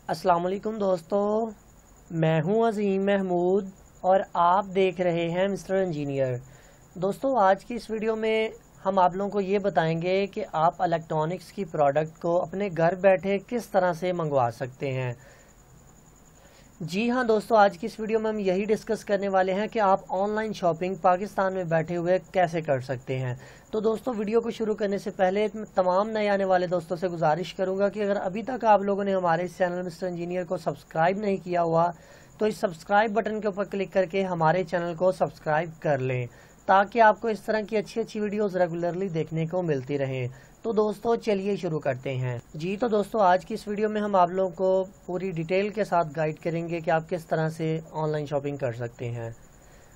अस्सलाम वालेकुम दोस्तों, मैं हूं अज़ीम महमूद और आप देख रहे हैं मिस्टर इंजीनियर। दोस्तों, आज की इस वीडियो में हम आप लोगों को ये बताएंगे कि आप इलेक्ट्रॉनिक्स की प्रोडक्ट को अपने घर बैठे किस तरह से मंगवा सकते हैं। जी हाँ दोस्तों, आज की इस वीडियो में हम यही डिस्कस करने वाले हैं कि आप ऑनलाइन शॉपिंग पाकिस्तान में बैठे हुए कैसे कर सकते हैं। तो दोस्तों, वीडियो को शुरू करने से पहले तमाम नए आने वाले दोस्तों से गुजारिश करूंगा कि अगर अभी तक आप लोगों ने हमारे इस चैनल मिस्टर इंजीनियर को सब्सक्राइब नहीं किया हुआ तो इस सब्सक्राइब बटन के ऊपर क्लिक करके हमारे चैनल को सब्सक्राइब कर लें, ताकि आपको इस तरह की अच्छी अच्छी वीडियोस रेगुलरली देखने को मिलती रहें। तो दोस्तों, चलिए शुरू करते हैं। जी तो दोस्तों, आज की इस वीडियो में हम आप लोगों को पूरी डिटेल के साथ गाइड करेंगे कि आप किस तरह से ऑनलाइन शॉपिंग कर सकते हैं।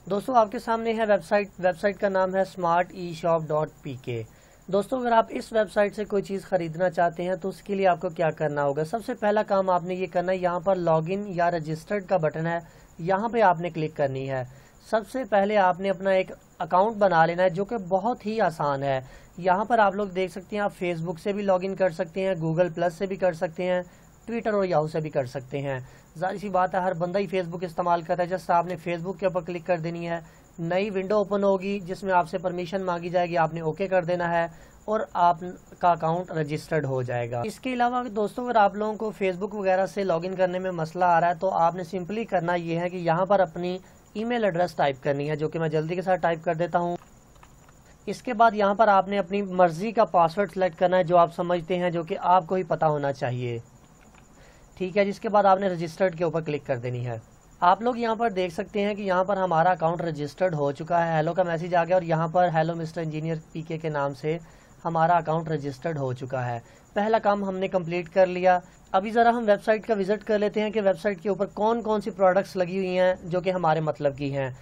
दोस्तों, आपके सामने है वेबसाइट का नाम है smarteshop.pk। दोस्तों, अगर आप इस वेबसाइट से कोई चीज़ खरीदना चाहते हैं तो उसके लिए आपको क्या करना होगा। सबसे पहला काम आपने ये करना है, यहाँ पर लॉगिन या रजिस्टर्ड का बटन है, यहाँ पे आपने क्लिक करनी है। सबसे पहले आपने अपना एक अकाउंट बना लेना है, जो कि बहुत ही आसान है। यहाँ पर आप लोग देख सकते हैं, आप फेसबुक से भी लॉगिन कर सकते हैं, गूगल प्लस से भी कर सकते हैं, ट्विटर और याहू से भी कर सकते हैं। जाहिर सी बात है, हर बंदा ही फेसबुक इस्तेमाल करता है। जस्ट आपने फेसबुक के ऊपर क्लिक कर देनी है, नई विंडो ओपन होगी जिसमें आपसे परमिशन मांगी जाएगी, आपने ओके कर देना है और आपका अकाउंट रजिस्टर्ड हो जाएगा। इसके अलावा दोस्तों, अगर आप लोगों को फेसबुक वगैरह से लॉगिन करने में मसला आ रहा है तो आपने सिंपली करना ये है कि यहाँ पर अपनी ईमेल एड्रेस टाइप करनी है, जो कि मैं जल्दी के साथ टाइप कर देता हूँ। इसके बाद यहाँ पर आपने अपनी मर्जी का पासवर्ड सेलेक्ट करना है, जो आप समझते हैं, जो कि आपको ही पता होना चाहिए। ठीक है, जिसके बाद आपने रजिस्टर्ड के ऊपर क्लिक कर देनी है। आप लोग यहाँ पर देख सकते हैं कि यहाँ पर हमारा अकाउंट रजिस्टर्ड हो चुका है, हेलो का मैसेज आ गया और यहाँ पर हेलो मिस्टर इंजीनियर पीके के नाम से हमारा अकाउंट रजिस्टर्ड हो चुका है। पहला काम हमने कंप्लीट कर लिया। अभी ज़रा हम वेबसाइट का विजिट कर लेते हैं कि वेबसाइट के ऊपर कौन कौन सी प्रोडक्ट्स लगी हुई हैं जो कि हमारे मतलब की हैं।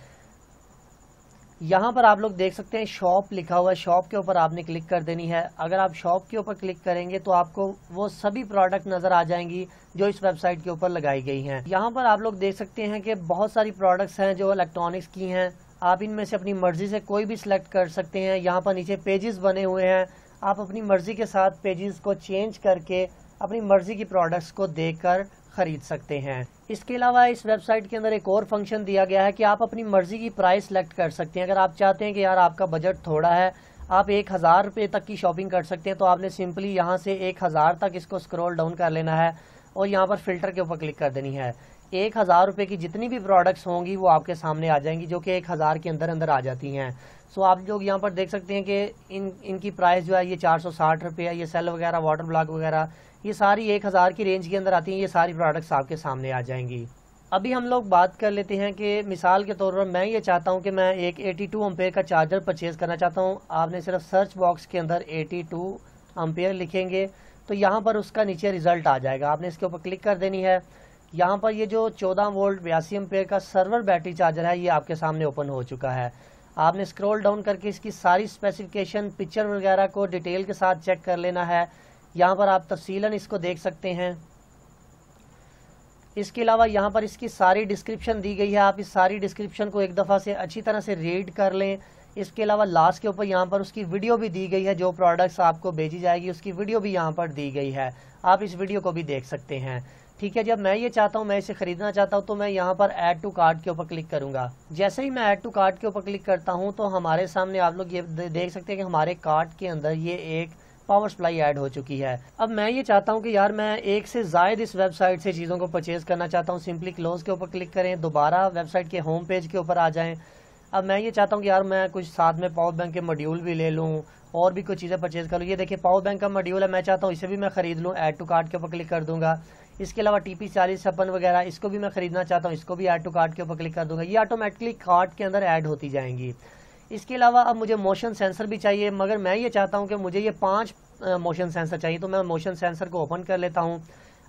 यहाँ पर आप लोग देख सकते हैं शॉप लिखा हुआ है, शॉप के ऊपर आपने क्लिक कर देनी है। अगर आप शॉप के ऊपर क्लिक करेंगे तो आपको वो सभी प्रोडक्ट नज़र आ जाएंगी जो इस वेबसाइट के ऊपर लगाई गई हैं। यहाँ पर आप लोग देख सकते हैं कि बहुत सारी प्रोडक्ट्स हैं जो इलेक्ट्रॉनिक्स की हैं। आप इनमें से अपनी मर्जी से कोई भी सिलेक्ट कर सकते हैं। यहाँ पर नीचे पेजेस बने हुए हैं, आप अपनी मर्जी के साथ पेजेस को चेंज करके अपनी मर्जी की प्रोडक्ट्स को देखकर खरीद सकते हैं। इसके अलावा इस वेबसाइट के अंदर एक और फंक्शन दिया गया है कि आप अपनी मर्जी की प्राइस सेलेक्ट कर सकते हैं। अगर आप चाहते हैं कि यार आपका बजट थोड़ा है, आप 1000 रुपये तक की शॉपिंग कर सकते हैं, तो आपने सिंपली यहाँ से 1000 तक इसको स्क्रॉल डाउन कर लेना है और यहाँ पर फिल्टर के ऊपर क्लिक कर देनी है। 1000 रुपये की जितनी भी प्रोडक्ट्स होंगी वो आपके सामने आ जाएंगी, जो कि 1000 के अंदर अंदर आ जाती हैं। सो आप लोग यहाँ पर देख सकते हैं कि इनकी प्राइस जो है ये 460 रुपये है। ये सेल वगैरह, वाटर ब्लॉक वगैरह, ये सारी 1000 की रेंज के अंदर आती हैं। ये सारी प्रोडक्ट्स आपके सामने आ जाएंगी। अभी हम लोग बात कर लेते हैं कि मिसाल के तौर पर मैं ये चाहता हूँ कि मैं एक 82 एम्पेयर का चार्जर परचेज़ करना चाहता हूँ। आपने सिर्फ सर्च बॉक्स के अंदर 82 एम्पेयर लिखेंगे तो यहाँ पर उसका नीचे रिजल्ट आ जाएगा। आपने इसके ऊपर क्लिक कर देनी है। यहाँ पर ये जो 14 वोल्ट 82 एम्पेयर का सर्वर बैटरी चार्जर है, ये आपके सामने ओपन हो चुका है। आपने स्क्रॉल डाउन करके इसकी सारी स्पेसिफिकेशन, पिक्चर वगैरह को डिटेल के साथ चेक कर लेना है। यहाँ पर आप तफसीलन इसको देख सकते हैं। इसके अलावा यहाँ पर इसकी सारी डिस्क्रिप्शन दी गई है, आप इस सारी डिस्क्रिप्शन को एक दफ़ा से अच्छी तरह से रीड कर लें। इसके अलावा लास्ट के ऊपर यहाँ पर उसकी वीडियो भी दी गई है, जो प्रोडक्ट्स आपको भेजी जाएगी उसकी वीडियो भी यहाँ पर दी गई है। आप इस वीडियो को भी देख सकते हैं। ठीक है, जब मैं ये चाहता हूँ, मैं इसे खरीदना चाहता हूँ, तो मैं यहाँ पर ऐड टू कार्ट के ऊपर क्लिक करूँगा। जैसे ही मैं ऐड टू कार्ट के ऊपर क्लिक करता हूँ तो हमारे सामने आप लोग ये देख सकते हैं कि हमारे कार्ट के अंदर ये एक पावर सप्लाई ऐड हो चुकी है। अब मैं ये चाहता हूँ कि यार मैं एक से ज़ायद इस वेबसाइट से चीज़ों को परचेज़ करना चाहता हूँ। सिंपली क्लोज के ऊपर क्लिक करें, दोबारा वेबसाइट के होम पेज के ऊपर आ जाएं। अब मैं ये चाहता हूँ कि यार मैं कुछ साथ में पावर बैंक के मॉड्यूल भी ले लूँ और भी कुछ चीज़ें परचेज़ कर लूँ। ये देखिए पावर बैंक का मॉड्यूल है, मैं चाहता हूँ इसे भी मैं ख़रीद लूँ। ऐड टू कार्ट के ऊपर क्लिक कर दूंगा। इसके अलावा TP4056 वगैरह, इसको भी मैं ख़रीदना चाहता हूँ, इसको भी ऐड टू कार्ट के ऊपर क्लिक कर दूंगा। ये ऑटोमेटिकली कार्ट के अंदर ऐड होती जाएंगी। इसके अलावा अब मुझे मोशन सेंसर भी चाहिए, मगर मैं ये चाहता हूँ कि मुझे ये 5 मोशन सेंसर चाहिए, तो मैं मोशन सेंसर को ओपन कर लेता हूँ।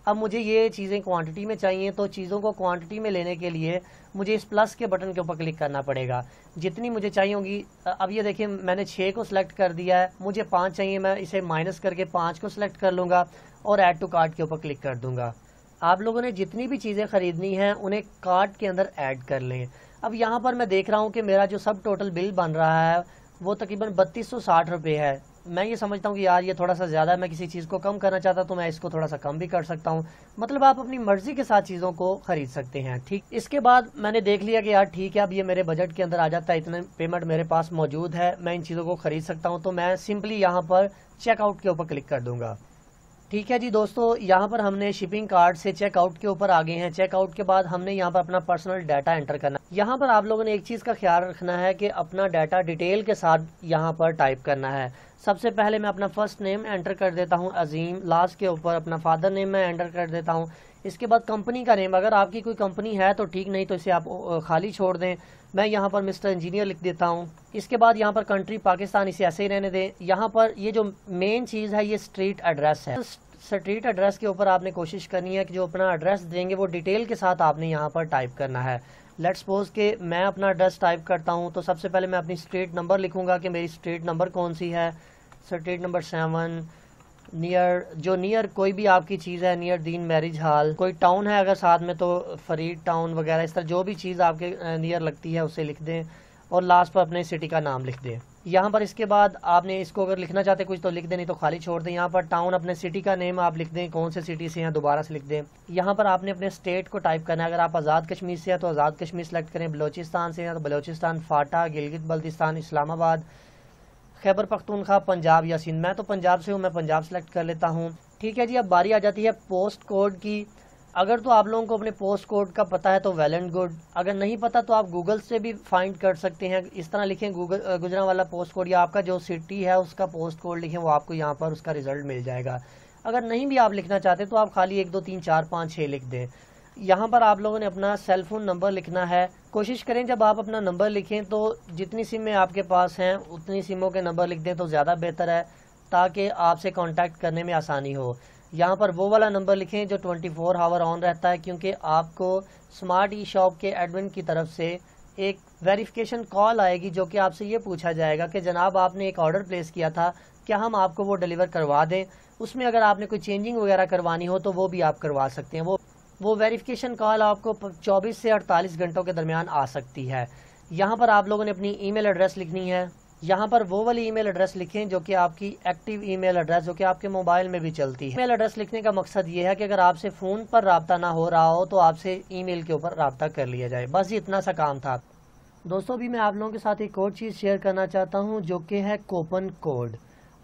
अब मुझे ये चीज़ें क्वांटिटी में चाहिए, तो चीज़ों को क्वांटिटी में लेने के लिए मुझे इस प्लस के बटन के ऊपर क्लिक करना पड़ेगा। जितनी मुझे चाहिए होंगी, अब ये देखिए मैंने 6 को सिलेक्ट कर दिया है, मुझे 5 चाहिए, मैं इसे माइनस करके 5 को सिलेक्ट कर लूँगा और ऐड टू कार्ट के ऊपर क्लिक कर दूँगा। आप लोगों ने जितनी भी चीज़ें ख़रीदनी हैं उन्हें कार्ट के अंदर ऐड कर लें। अब यहाँ पर मैं देख रहा हूँ कि मेरा जो सब टोटल बिल बन रहा है वो तकरीबन 3260 रुपये है। मैं ये समझता हूँ कि यार ये थोड़ा सा ज़्यादा है, मैं किसी चीज़ को कम करना चाहता तो मैं इसको थोड़ा सा कम भी कर सकता हूँ। मतलब आप अपनी मर्जी के साथ चीज़ों को खरीद सकते हैं। ठीक, इसके बाद मैंने देख लिया कि यार ठीक है, अब ये मेरे बजट के अंदर आ जाता है, इतने पेमेंट मेरे पास मौजूद है, मैं इन चीज़ों को खरीद सकता हूँ, तो मैं सिंपली यहाँ पर चेकआउट के ऊपर क्लिक कर दूंगा। ठीक है जी दोस्तों, यहाँ पर हमने शिपिंग कार्ड से चेकआउट के ऊपर आ गए हैं। चेकआउट के बाद हमने यहाँ पर अपना पर्सनल डाटा एंटर करना है। यहाँ पर आप लोगों ने एक चीज़ का ख्याल रखना है कि अपना डाटा डिटेल के साथ यहाँ पर टाइप करना है। सबसे पहले मैं अपना फर्स्ट नेम एंटर कर देता हूँ अजीम, लास्ट के ऊपर अपना फादर नेम मैं एंटर कर देता हूँ। इसके बाद कंपनी का नेम, अगर आपकी कोई कंपनी है तो ठीक, नहीं तो इसे आप खाली छोड़ दें। मैं यहाँ पर मिस्टर इंजीनियर लिख देता हूँ। इसके बाद यहाँ पर कंट्री पाकिस्तान, इसे ऐसे ही रहने दें। यहाँ पर ये जो मेन चीज़ है ये स्ट्रीट एड्रेस है। स्ट्रीट एड्रेस के ऊपर आपने कोशिश करनी है कि जो अपना एड्रेस देंगे वो डिटेल के साथ आपने यहाँ पर टाइप करना है। लेट्स सपोज के मैं अपना एड्रेस टाइप करता हूँ, तो सबसे पहले मैं अपनी स्ट्रीट नंबर लिखूंगा कि मेरी स्ट्रीट नंबर कौन सी है। स्ट्रीट नंबर 7, नियर कोई भी आपकी चीज़ है, नियर दीन मैरिज हॉल। कोई टाउन है अगर साथ में तो फरीद टाउन वगैरह, इस तरह जो भी चीज़ आपके नियर लगती है उसे लिख दें और लास्ट पर अपने सिटी का नाम लिख दें यहाँ पर। इसके बाद आपने इसको अगर लिखना चाहते कुछ तो लिख दें, नहीं तो खाली छोड़ दें। यहाँ पर टाउन, अपने सिटी का नेम आप लिख दें, कौन से सिटी से हैं दोबारा से लिख दें। यहाँ पर आपने अपने स्टेट को टाइप करना है। अगर आप आज़ाद कश्मीर से हैं तो आज़ाद कश्मीर सेलेक्ट करें, बलोचिस्तान से हैं तो बलोचिस्तान, फाटा, गिलगित बल्तिस्तान, इस्लामाबाद, खैबर पख्तूनख्वा, पंजाब या सिंध। मैं तो पंजाब से हूँ, मैं पंजाब सेलेक्ट कर लेता हूँ। ठीक है जी, अब बारी आ जाती है पोस्ट कोड की। अगर तो आप लोगों को अपने पोस्ट कोड का पता है तो वेल एंड गुड, अगर नहीं पता तो आप गूगल से भी फाइंड कर सकते हैं। इस तरह लिखें गुजरांवाला पोस्ट कोड, या आपका जो सिटी है उसका पोस्ट कोड लिखें, वो आपको यहाँ पर उसका रिजल्ट मिल जाएगा। अगर नहीं भी आप लिखना चाहते तो आप खाली 1 2 3 4 5 6 लिख दें। यहाँ पर आप लोगों ने अपना सेल फोन नंबर लिखना है। कोशिश करें जब आप अपना नंबर लिखें तो जितनी सिमें आपके पास हैं उतनी सिमों के नंबर लिख दें तो ज़्यादा बेहतर है, ताकि आपसे कांटेक्ट करने में आसानी हो। यहाँ पर वो वाला नंबर लिखें जो 24 आवर ऑन रहता है, क्योंकि आपको स्मार्ट ई शॉप के एडमिन की तरफ से एक वेरिफिकेशन कॉल आएगी जो कि आपसे ये पूछा जाएगा कि जनाब आपने एक ऑर्डर प्लेस किया था, क्या हम आपको वो डिलीवर करवा दें। उसमें अगर आपने कोई चेंजिंग वगैरह करवानी हो तो वो भी आप करवा सकते हैं। वो वेरिफिकेशन कॉल आपको 24 से 48 घंटों के दरमियान आ सकती है। यहाँ पर आप लोगों ने अपनी ईमेल एड्रेस लिखनी है। यहाँ पर वो वाली ईमेल एड्रेस लिखें जो कि आपकी एक्टिव ईमेल एड्रेस, जो कि आपके मोबाइल में भी चलती है। ईमेल एड्रेस लिखने का मकसद ये है कि अगर आपसे फ़ोन पर राब्ता ना हो रहा हो तो आपसे ईमेल के ऊपर राब्ता कर लिया जाए। बस इतना सा काम था दोस्तों। अभी मैं आप लोगों के साथ एक और चीज़ शेयर करना चाहता हूँ जो कि है कूपन कोड।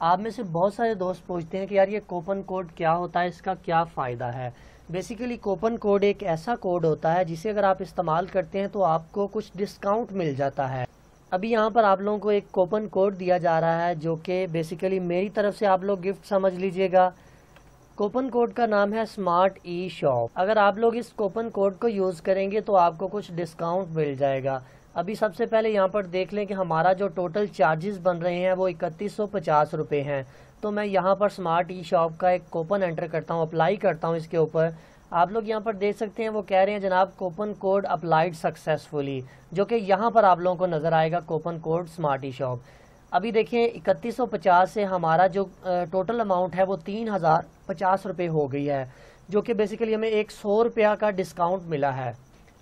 आप में से बहुत सारे दोस्त पूछते हैं कि यार ये कूपन कोड क्या होता है, इसका क्या फ़ायदा है। बेसिकली कूपन कोड एक ऐसा कोड होता है जिसे अगर आप इस्तेमाल करते हैं तो आपको कुछ डिस्काउंट मिल जाता है। अभी यहाँ पर आप लोगों को एक कूपन कोड दिया जा रहा है जो कि बेसिकली मेरी तरफ से आप लोग गिफ्ट समझ लीजिएगा। कूपन कोड का नाम है स्मार्ट ई शॉप। अगर आप लोग इस कूपन कोड को यूज़ करेंगे तो आपको कुछ डिस्काउंट मिल जाएगा। अभी सबसे पहले यहाँ पर देख लें कि हमारा जो टोटल चार्जेस बन रहे हैं वो 3150 रुपये हैं। तो मैं यहाँ पर स्मार्ट ई शॉप का एक कूपन एंटर करता हूँ, अप्लाई करता हूँ इसके ऊपर। आप लोग यहाँ पर देख सकते हैं वो कह रहे हैं जनाब कूपन कोड अप्लाइड सक्सेसफुली, जो कि यहाँ पर आप लोगों को नज़र आएगा कूपन कोड स्मार्ट ई शॉप। अभी देखिए 3150 से हमारा जो टोटल अमाउंट है वो 3050 रुपये हो गई है, जो कि बेसिकली हमें 100 रुपया का डिस्काउंट मिला है।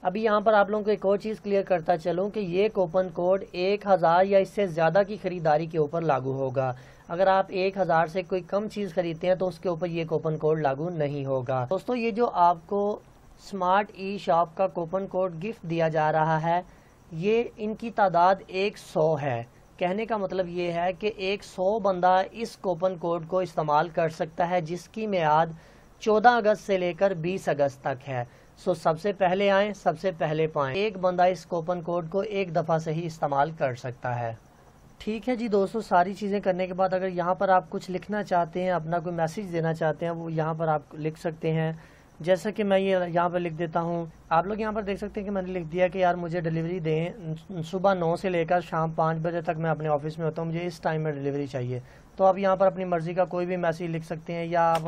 अभी यहाँ पर आप लोगों को एक और चीज़ क्लियर करता चलूँ कि ये कूपन कोड 1000 या इससे ज़्यादा की ख़रीदारी के ऊपर लागू होगा। अगर आप 1000 से कोई कम चीज़ खरीदते हैं तो उसके ऊपर ये कूपन कोड लागू नहीं होगा। दोस्तों ये जो आपको स्मार्ट ई शॉप का कूपन कोड गिफ्ट दिया जा रहा है, ये इनकी तादाद 100 है। कहने का मतलब ये है कि 100 बंदा इस कूपन कोड को इस्तेमाल कर सकता है, जिसकी मियाद 14 अगस्त से लेकर 20 अगस्त तक है। सो सबसे पहले आएँ सबसे पहले पाएँ। एक बंदा इस कूपन कोड को एक दफ़ा से ही इस्तेमाल कर सकता है। ठीक है जी दोस्तों, सारी चीज़ें करने के बाद अगर यहाँ पर आप कुछ लिखना चाहते हैं, अपना कोई मैसेज देना चाहते हैं, वो यहाँ पर आप लिख सकते हैं। जैसा कि मैं ये यहाँ पर लिख देता हूँ। आप लोग यहाँ पर देख सकते हैं कि मैंने लिख दिया कि यार मुझे डिलीवरी दें, सुबह 9 से लेकर शाम 5 बजे तक मैं अपने ऑफिस में होता हूँ, मुझे इस टाइम में डिलीवरी चाहिए। तो आप यहाँ पर अपनी मर्ज़ी का कोई भी मैसेज लिख सकते हैं, या आप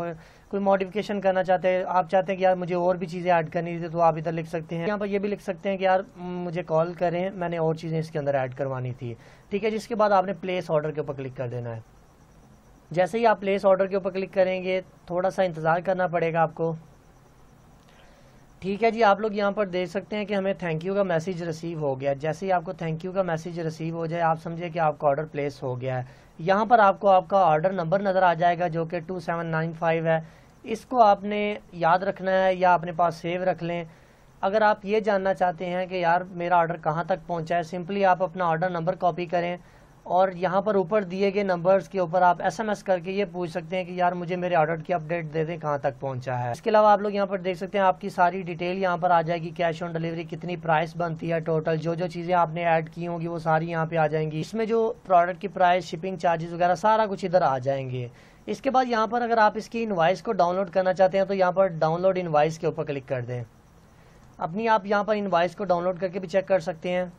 कोई मॉडिफिकेशन करना चाहते हैं, आप चाहते हैं कि यार मुझे और भी चीज़ें ऐड करनी थी, तो आप इधर लिख सकते हैं। यहाँ पर ये भी लिख सकते हैं कि यार मुझे कॉल करें, मैंने और चीज़ें इसके अंदर ऐड करवानी थी। ठीक है, जिसके बाद आपने प्लेस ऑर्डर के ऊपर क्लिक कर देना है। जैसे ही आप प्लेस ऑर्डर के ऊपर क्लिक करेंगे, थोड़ा सा इंतज़ार करना पड़ेगा आपको। ठीक है जी, आप लोग यहाँ पर देख सकते हैं कि हमें थैंक यू का मैसेज रिसीव हो गया। जैसे ही आपको थैंक यू का मैसेज रिसीव हो जाए, आप समझे कि आपका ऑर्डर प्लेस हो गया है। यहाँ पर आपको आपका ऑर्डर नंबर नज़र आ जाएगा जो कि 2795 है। इसको आपने याद रखना है या अपने पास सेव रख लें। अगर आप ये जानना चाहते हैं कि यार मेरा ऑर्डर कहाँ तक पहुँचा है, सिंपली आप अपना ऑर्डर नंबर कॉपी करें और यहाँ पर ऊपर दिए गए नंबर्स के ऊपर आप SMS करके ये पूछ सकते हैं कि यार मुझे मेरे ऑर्डर की अपडेट दे दें कहाँ तक पहुँचा है। इसके अलावा आप लोग यहाँ पर देख सकते हैं आपकी सारी डिटेल यहाँ पर आ जाएगी, कैश ऑन डिलीवरी कितनी प्राइस बनती है, टोटल जो जो चीज़ें आपने ऐड की होंगी वो सारी यहाँ पे आ जाएंगी। इसमें जो प्रोडक्ट की प्राइस, शिपिंग चार्जेस वगैरह सारा कुछ इधर आ जाएंगे। इसके बाद यहाँ पर अगर आप इसकी इनवॉइस को डाउनलोड करना चाहते हैं तो यहाँ पर डाउनलोड इनवॉइस के ऊपर क्लिक कर दें। अपनी आप यहाँ पर इनवॉइस को डाउनलोड करके भी चेक कर सकते हैं।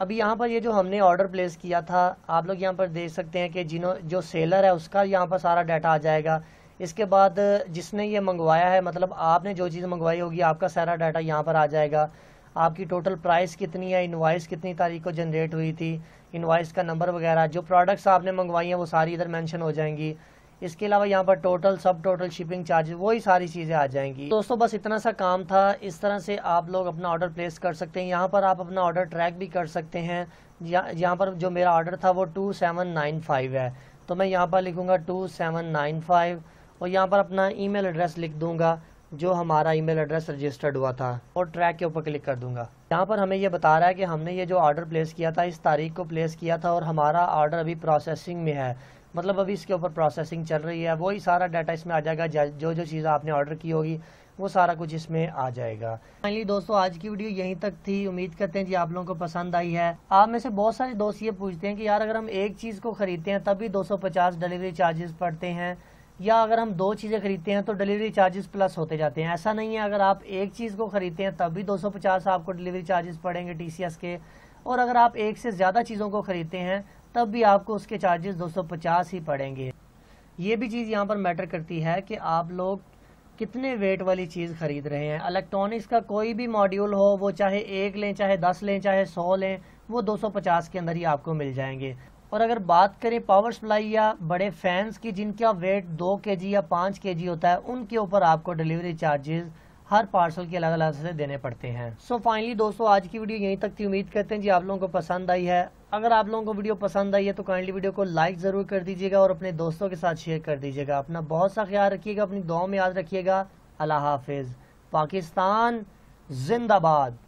अभी यहाँ पर ये जो हमने ऑर्डर प्लेस किया था, आप लोग यहाँ पर देख सकते हैं कि जो सेलर है उसका यहाँ पर सारा डाटा आ जाएगा। इसके बाद जिसने ये मंगवाया है, मतलब आपने जो चीज़ मंगवाई होगी, आपका सारा डाटा यहाँ पर आ जाएगा। आपकी टोटल प्राइस कितनी है, इनवॉइस कितनी तारीख को जनरेट हुई थी, इनवॉइस का नंबर वगैरह, जो प्रोडक्ट्स आपने मंगवाई हैं वो सारी इधर मेंशन हो जाएंगी। इसके अलावा यहाँ पर टोटल, सब टोटल, शिपिंग चार्जेस, वही सारी चीज़ें आ जाएंगी। दोस्तों बस इतना सा काम था। इस तरह से आप लोग अपना ऑर्डर प्लेस कर सकते हैं। यहाँ पर आप अपना ऑर्डर ट्रैक भी कर सकते हैं। यहाँ पर जो मेरा ऑर्डर था वो 2795 है, तो मैं यहाँ पर लिखूँगा 2795 और यहाँ पर अपना ईमेल एड्रेस लिख दूँगा जो हमारा ईमेल एड्रेस रजिस्टर्ड हुआ था और ट्रैक के ऊपर क्लिक कर दूँगा। यहाँ पर हमें ये बता रहा है कि हमने ये जो ऑर्डर प्लेस किया था इस तारीख को प्लेस किया था और हमारा ऑर्डर अभी प्रोसेसिंग में है, मतलब अभी इसके ऊपर प्रोसेसिंग चल रही है। वही सारा डाटा इसमें आ जाएगा, जो जो चीज़ आपने ऑर्डर की होगी वो सारा कुछ इसमें आ जाएगा। फाइनली दोस्तों आज की वीडियो यहीं तक थी। उम्मीद करते हैं जी आप लोगों को पसंद आई है। आप में से बहुत सारे दोस्त ये पूछते हैं कि यार अगर हम एक चीज़ को खरीदते हैं तब भी 250 डिलीवरी चार्जेस पड़ते हैं, या अगर हम दो चीज़ें खरीदते हैं तो डिलीवरी चार्जेस प्लस होते जाते हैं। ऐसा नहीं है, अगर आप एक चीज़ को खरीदते हैं तब भी 250 आपको डिलीवरी चार्जेस पड़ेंगे TCS के, और अगर आप एक से ज़्यादा चीज़ों को खरीदते हैं तब भी आपको उसके चार्जेस 250 ही पड़ेंगे। ये भी चीज़ यहाँ पर मैटर करती है कि आप लोग कितने वेट वाली चीज़ खरीद रहे हैं। इलेक्ट्रॉनिक्स का कोई भी मॉड्यूल हो, वो चाहे 1 लें, चाहे 10 लें, चाहे 100 लें, वो 250 के अंदर ही आपको मिल जाएंगे। और अगर बात करें पावर सप्लाई या बड़े फैंस की जिनका वेट 2 kg या 5 kg होता है, उनके ऊपर आपको डिलीवरी चार्जेस हर पार्सल के अलग अलग से देने पड़ते हैं। सो फाइनली दोस्तों आज की वीडियो यहीं तक थी। उम्मीद करते हैं जी आप लोगों को पसंद आई है। अगर आप लोगों को वीडियो पसंद आई है तो काइंडली वीडियो को लाइक ज़रूर कर दीजिएगा और अपने दोस्तों के साथ शेयर कर दीजिएगा। अपना बहुत सा ख्याल रखिएगा, अपनी दुआओं में याद रखिएगा। अल्लाह हाफिज़। पाकिस्तान जिंदाबाद।